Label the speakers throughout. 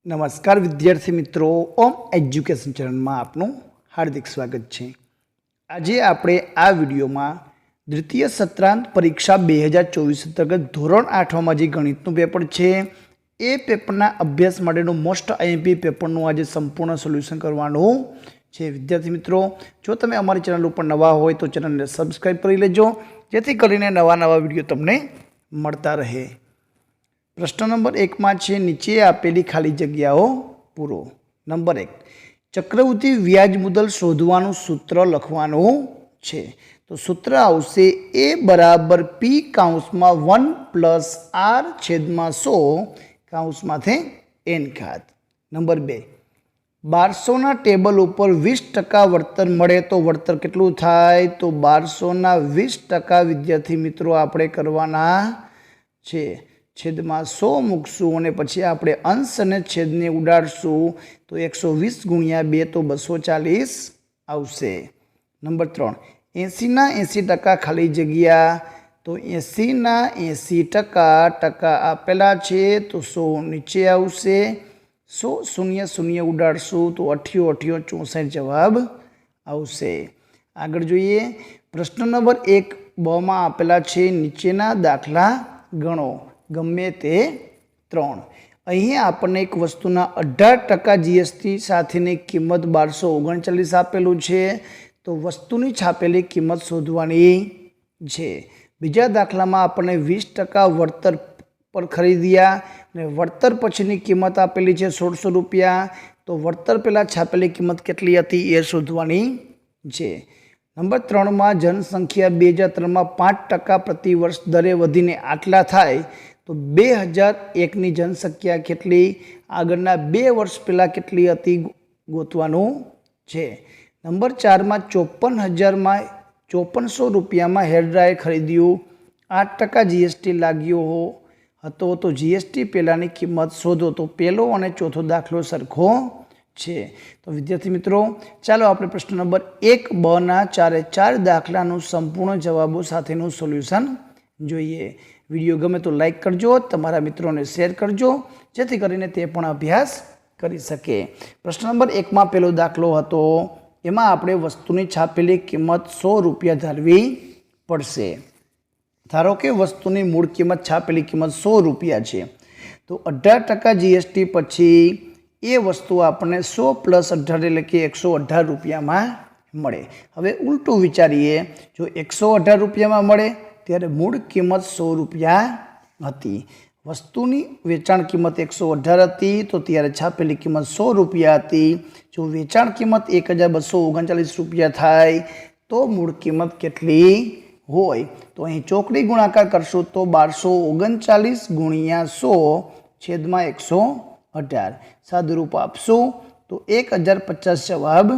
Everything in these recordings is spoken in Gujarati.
Speaker 1: નમસ્કાર વિદ્યાર્થી મિત્રો, ઓમ એજ્યુકેશન ચેનલમાં આપનું હાર્દિક સ્વાગત છે। આજે આપણે આ વિડીયોમાં દ્વિતીય સત્રાંત પરીક્ષા 2024 અંતર્ગત ધોરણ 8માં જે ગણિતનું પેપર છે એ પેપરના અભ્યાસ માટેનું મોસ્ટ આઈએમપી પેપરનું આજે સંપૂર્ણ સોલ્યુશન કરવાનું છે। વિદ્યાર્થી મિત્રો, જો તમે અમારી ચેનલ ઉપર નવા હોય તો ચેનલને સબસ્ક્રાઈબ કરી લેજો, જેથી કરીને નવા વિડીયો તમને મળતા રહે। प्रश्न नंबर 1 में छे नीचे आपेली खाली जग्याओ पूरो। नंबर 1, चक्रवृद्धि व्याज मुदल शोधवानुं सूत्र लखवानुं छे। तो सूत्र आवशे ए बराबर पी काउंस में 1 प्लस आर छेद में 100 काउंस माथे एन घात। नंबर 2, 1200 ना टेबल पर 20% वळतर मळे तो वळतर केटलुं थाय? तो 1200 ना 20% विद्यार्थी मित्रों आपणे करवाना छे। छेद में 100 मूकशू और पछी आपणे अंश ने छेद ने उडाड़शू तो 120 गुणिया 2 तो 240 आवशे। नंबर 3, 80 ना 80% खाली जग्या। तो 80 ना 80% आपेला छे तो 100 नीचे आवशे। 100 शून्य शून्य उडाड़शू तो 88 88 64 जवाब आवशे। आगळ जोईए प्रश्न नंबर 1 ब में आपेला छे नीचेना दाखला गणो गमे ते 3। अहीं आपने एक वस्तुना 18% जीएसटी साथेनी किंमत 1239 आपेलू छे, तो वस्तुनी छापेली किंमत शोधवानी छे। बीजा दाखलामां आपने 20% वळतर पर खरीद्या ने वळतर पछीनी किंमत आपेली छे 1600 रुपया, तो वळतर पहेला छापेली किंमत केटली हती ए शोधवानी छे। नंबर 3 में जनसंख्या 2003 में 5% प्रति वर्ष दरे वधीने आटला थाय तो 2001 नी जनसंख्या केटली? आगळना 2 वर्ष पहला केटली हती गोतवानुं छे। नंबर 4 में 54,000 में 5400 रुपया में हेर ड्रायर खरीद्यु, 8% जीएसटी लाग्यो हतो, तो जीएसटी पहलानी किंमत शोधो। तो पहलो और चौथो दाखलो सरखो छे। तो विद्यार्थी मित्रों, चलो आपणे प्रश्न नंबर 1 ब ना 4 दाखलानुं संपूर्ण जवाबों साथेनुं सोल्यूशन जोईए। विडियो गमे तो लाइक करजो, तमारा मित्रों ने शेर करजो, जेथी करीने ते पण अभ्यास करी सके। प्रश्न नंबर 1 में पहलो दाखलो हतो, एमां आपणे वस्तुनी छापेली किंमत 100 रुपया धारवी पड़शे। धारो के वस्तुनी मूळ किंमत छापेली किंमत 100 रुपया छे, तो 18% जीएसटी पछी ए वस्तु आपने 100 प्लस 18 एटले के 118 रुपया में मळे। हवे उल्टू विचारीए, जो 118 रुपया में मळे त्यारे मूळ किंमत 100 रुपया हती। वस्तुनी वेचाण किंमत 118 हती तो त्यारे छापेली किंमत 100 रुपया हती। जो वेचाण किंमत 1239 रुपया थाय तो मूळ किंमत केटली होय? तो अहीं चोकड़ी गुणाकार करशो तो 1239 गुणिया 100 छेद में 118 सादुरूप आपशो तो 1050 जवाब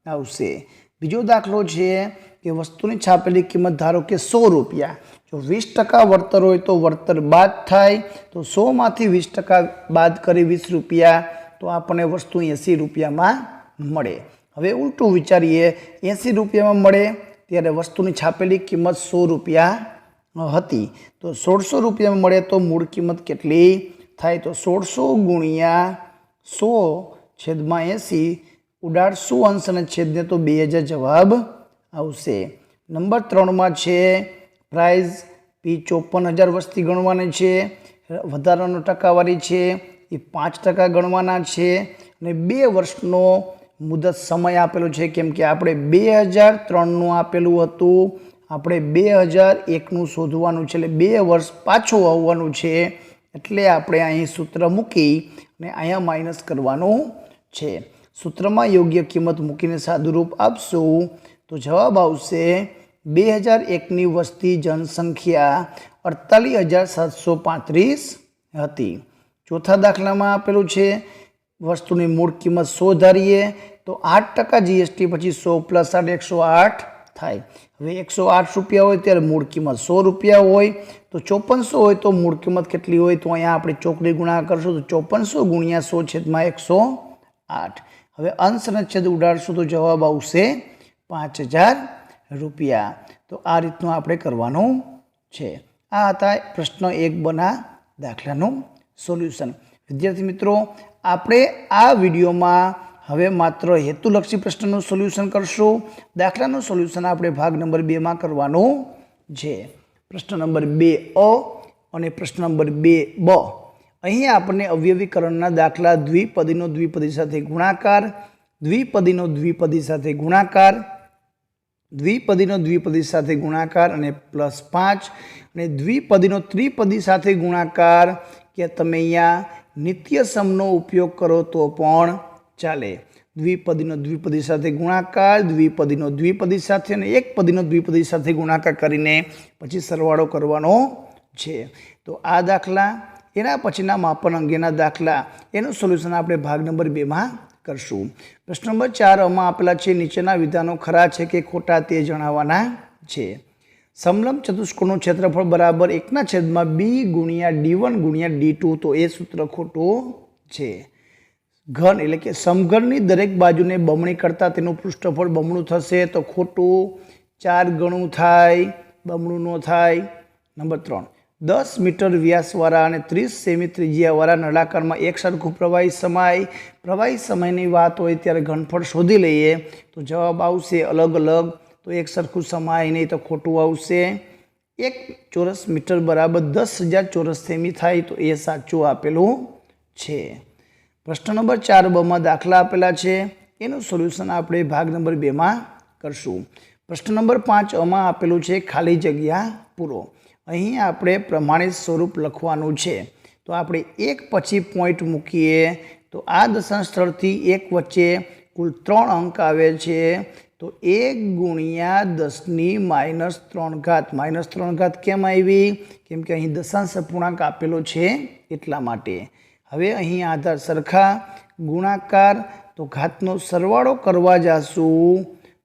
Speaker 1: आवशे। बीजो दाखलो छे कि वस्तुनी छापेली किंमत धारो के 100 रुपया, जो 20% वळतर होय तो वळतर बाद थाय, तो 100 मांथी 20% बाद करी 20 रुपया तो आपणे वस्तु 80 रुपया में मळे। हवे उल्टू विचारीए, 80 रुपया में मळे त्यारे वस्तुनी छापेली किंमत 100 रुपया हती, तो 1600 रुपया में मळे तो मूळ किंमत केटली थाय? तो 1600 गुणिया 100 छेद में 80 उडाड़शू अंश ने छेद ने तो 2000 जवाब आवशे। नंबर 3 में छे प्राइज पी 54,000 वस्ती गणवानी छे, वधारानो टकावारी छे ए 5% गणवाना छे ने 2 वर्षनो मुदत समय आपेलो छे, केम के आपणे 2003 नु आपेलुं हतुं, आपणे 2001 नु शोधवानुं छे, એટલે 2 वर्ष पाछुं आववानुं छे, એટલે આપણે અહીં સૂત્ર મૂકી અને અહીંયા માઇનસ કરવાનું છે। સૂત્રમાં યોગ્ય કિંમત મૂકીને સાદુરૂપ આપશું તો જવાબ આવશે 2001 ની વસ્તી જનસંખ્યા 48,735 હતી। ચોથા દાખલામાં આપેલું છે વસ્તુની મૂળ કિંમત 100 ધારીએ તો 8% જીએસટી પછી 100 પ્લસ 8 108 થાય। હવે 108 રૂપિયા હોય ત્યારે મૂળ કિંમત 100 રૂપિયા હોય, તો 5400 હોય તો મૂળ કિંમત કેટલી હોય? તો અહીંયા આપણે ચોકડી ગુણાકાર કરશું તો 5400 ગુણ્યા 100 છેદમાં 108। હવે અંશ અને છેદ ઉડાડશું તો જવાબ આવશે 5000 रुपया। तो आ रीतनु आपणे करवानुं छे। आ हता प्रश्न 1 बना दाखलानुं सोल्यूशन। विद्यार्थी मित्रों, આપણે આ વિડીયોમાં હવે માત્ર હેતુલક્ષી પ્રશ્નનું સોલ્યુશન કરશું. દાખલાનું સોલ્યુશન આપણે ભાગ નંબર 2માં કરવાનું છે. પ્રશ્ન નંબર 2 અ અને પ્રશ્ન નંબર 2 બ. અહીં આપણને અવયવીકરણના દાખલા દ્વિપદીનો દ્વિપદી સાથે ગુણાકાર, દ્વિપદીનો દ્વિપદી સાથે ગુણાકાર, દ્વિપદીનો દ્વિપદી સાથે ગુણાકાર અને +5 અને દ્વિપદીનો ત્રિપદી સાથે ગુણાકાર કે તમે અહીંયા નિત્ય સમનો ઉપયોગ કરો તો પણ ચાલે. દ્વિપદીનો દ્વિપદી સાથે ગુણાકાર, દ્વિપદીનો દ્વિપદી સાથે અને એકપદીનો દ્વિપદી સાથે ગુણાકાર કરીને પછી સરવાળો કરવાનો છે. તો આ દાખલા એના પછીના માપન અંગેના દાખલા એનું સોલ્યુશન આપણે ભાગ નંબર 2માં કરશું. પ્રશ્ન નંબર 4 આમાં આપેલા છે. નીચેના વિધાનો ખરા છે કે ખોટા તે જણાવવાના છે. સમલંબ ચતુષ્કોણનું ક્ષેત્રફળ બરાબર 1/b ગુણ્યા d1 ગુણ્યા d2. તો એ સૂત્ર ખોટું છે. ઘન એટલે કે સમઘનની દરેક બાજુને બમણી કરતાં તેનું પૃષ્ઠફળ બમણું થશે તો ખોટું. 4 ગણું થાય, બમણું ન થાય. નંબર 3, 10 મીટર વ્યાસવાળા અને 30 સેમી ત્રિજ્યાવાળા નળાકારમાં એક સરખું પ્રવાહી સમયની વાત હોય ત્યારે ઘનફળ શોધી લઈએ તો જવાબ આવશે અલગ અલગ. તો એક સરખું સમાય નહીં તો ખોટું આવશે. 1 ચોરસ મીટર બરાબર 10,000 ચોરસ સેમી થાય તો એ સાચું આપેલું છે. પ્રશ્ન નંબર 4 બમાં દાખલા આપેલા છે. એનું સોલ્યુશન આપણે ભાગ નંબર 2માં કરશું. પ્રશ્ન નંબર 5 આમાં આપેલું છે ખાલી જગ્યા પૂરો. અહીં આપણે પ્રમાણિત સ્વરૂપ લખવાનું છે. તો આપણે એક પછી પોઈન્ટ મૂકીએ તો આ દશાંશ સ્થળથી 1 વચ્ચે કુલ 3 અંક આવે છે. તો 1 ગુણ્યા 10⁻³ -3 કેમ આવી? કેમ કે અહીં દશાંશ અપૂર્ણાંક આપેલો છે એટલા માટે. હવે અહીં આધાર સરખા, ગુણાકાર તો ઘાતનો સરવાળો કરવા જાશું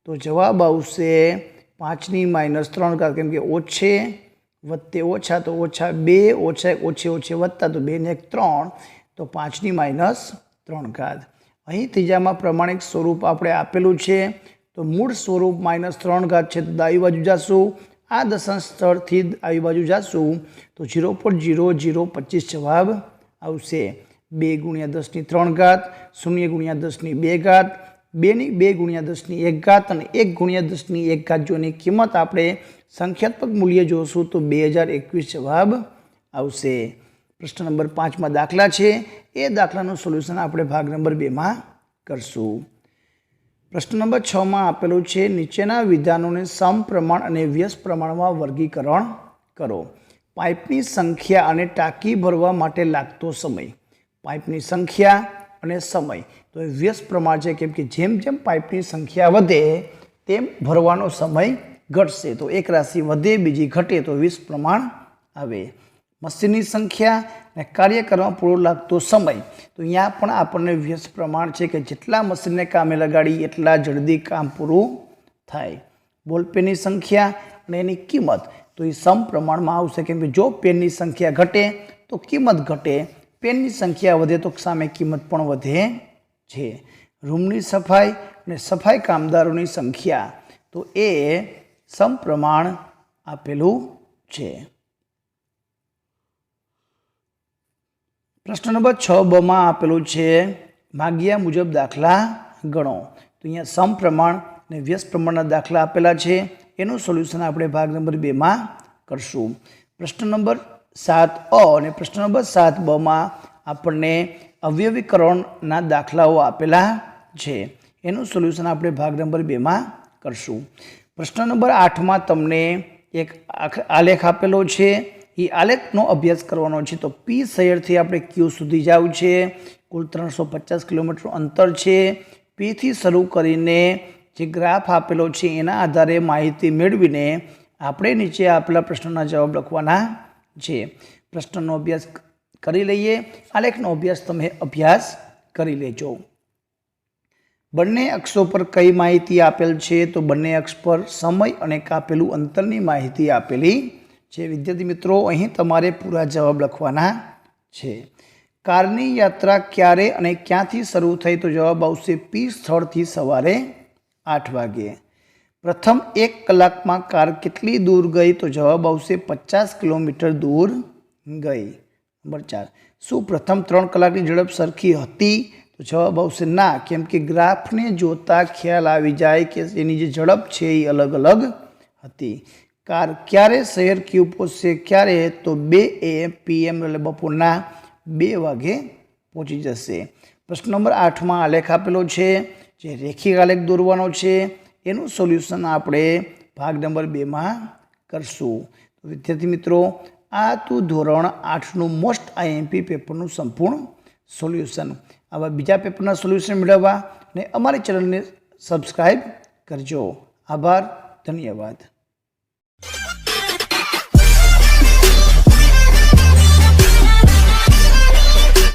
Speaker 1: તો જવાબ આવશે 5⁻³ કેમ કે ઓછે વત્તે ઓછા તો -2 ઓછે વત્તા તો 2 ને 1 3 તો 5⁻³ અહીં ત્રીજામાં પ્રમાણિક સ્વરૂપ આપણે આપેલું છે. તો મૂળ સ્વરૂપ -3 છે તો ડાબી બાજુ જાશું. આ દશાંશ સ્થળથી ડાબી બાજુ જાશું તો 0.0025 જવાબ આવશે. 2 ગુણ્યા 10⁻³ 0 ગુણ્યા 10⁻², 2 ગુણ્યા 10⁻1 અને 1 ગુણ્યા 10⁻1 જો એની કિંમત આપણે સંખ્યાત્મક મૂલ્ય જોશું તો 2021 જવાબ આવશે. પ્રશ્ન નંબર 5માં દાખલા છે. એ દાખલાનું સોલ્યુશન આપણે ભાગ નંબર 2માં કરશું. પ્રશ્ન નંબર 6માં આપેલું છે. નીચેના વિધાનોને સમપ્રમાણ અને વ્યસ્ત પ્રમાણમાં વર્ગીકરણ કરો. પાઇપની સંખ્યા અને ટાંકી ભરવા માટે લાગતો સમય. પાઇપની સંખ્યા અને સમય તો એ વ્યસ્ત પ્રમાણ છે કેમ કે જેમ જેમ પાઇપની સંખ્યા વધે તેમ ભરવાનો સમય ઘટશે. તો એક રાશિ વધે બીજી ઘટે તો વ્યસ્ત પ્રમાણ આવે. મશીનની સંખ્યા અને કાર્ય કરવા પૂરો લાગતો સમય તો અહીંયા પણ આપણને વ્યસ્ત પ્રમાણ છે કે જેટલા મશીનને કામે લગાડી એટલા જલ્દી કામ પૂરું થાય. બોલપેનની સંખ્યા અને એની કિંમત તો એ સમપ્રમાણમાં આવશે કેમ કે જો પેનની સંખ્યા ઘટે તો કિંમત ઘટે, પેનની સંખ્યા વધે તો સામે કિંમત પણ વધે છે. રૂમની સફાઈ અને સફાઈ કામદારોની સંખ્યા તો એ સમપ્રમાણ આપેલું છે. પ્રશ્ન નંબર 6બમાં આપેલું છે. માગ્યા મુજબ દાખલા ગણો. તો અહીંયા સમપ્રમાણ અને વ્યસ્ત પ્રમાણના દાખલા આપેલા છે. એનું સોલ્યુશન આપણે ભાગ નંબર 2માં કરશું. પ્રશ્ન નંબર 7 અને પ્રશ્ન નંબર 7બમાં આપણને અવયવીકરણના દાખલાઓ આપેલા છે. એનું સોલ્યુશન આપણે ભાગ નંબર 2માં કરશું. પ્રશ્ન નંબર 8માં તમને એક આલેખ આપેલો છે. એ આલેખનો અભ્યાસ કરવાનો છે. તો પી શહેરથી આપણે ક્યુ સુધી જવું છે. કુલ 350 કિલોમીટર અંતર છે. પીથી શરૂ કરીને જે ગ્રાફ આપેલો છે એના આધારે માહિતી મેળવીને આપણે નીચે આપેલા પ્રશ્નોના જવાબ લખવાના છે. પ્રશ્નનો અભ્યાસ કરી લઈએ. આલેખનો અભ્યાસ તમે અભ્યાસ કરી લેજો. બંને અક્ષો પર કઈ માહિતી આપેલ છે? તો બંને અક્ષ પર સમય અને કાપેલું અંતરની માહિતી આપેલી છે. વિદ્યાર્થી મિત્રો અહીં તમારે પૂરા જવાબ લખવાના છે. કારની યાત્રા ક્યારે અને ક્યાંથી શરૂ થઈ? તો જવાબ આવશે પી સ્થળથી સવારે 8 વાગે. પ્રથમ 1 કલાકમાં કાર કેટલી દૂર ગઈ? તો જવાબ આવશે 50 કિલોમીટર દૂર ગઈ. નંબર 4, શું પ્રથમ 3 કલાકની ઝડપ સરખી હતી? તો જવાબ આવશે ના, કેમ કે ગ્રાફને જોતા ખ્યાલ આવી જાય કે એની જે ઝડપ છે એ અલગ અલગ હતી. ક્યારે શહેર ક્યુ પહોંચશે? ક્યારે? તો 2 AM PM એટલે બપોરના 2 વાગે પહોંચી જશે. પ્રશ્ન નંબર 8માં આલેખ આપેલો છે, જે રેખીય આલેખ દોરવાનો છે. એનું સોલ્યુશન આપણે ભાગ નંબર 2માં કરશું. તો વિદ્યાર્થી મિત્રો, આ હતું ધોરણ 8નું મોસ્ટ IMP પેપરનું સંપૂર્ણ સોલ્યુશન. આવા બીજા પેપરના સોલ્યુશન મેળવવા અને અમારી ચેનલને સબસ્ક્રાઈબ કરજો. આભાર, ધન્યવાદ.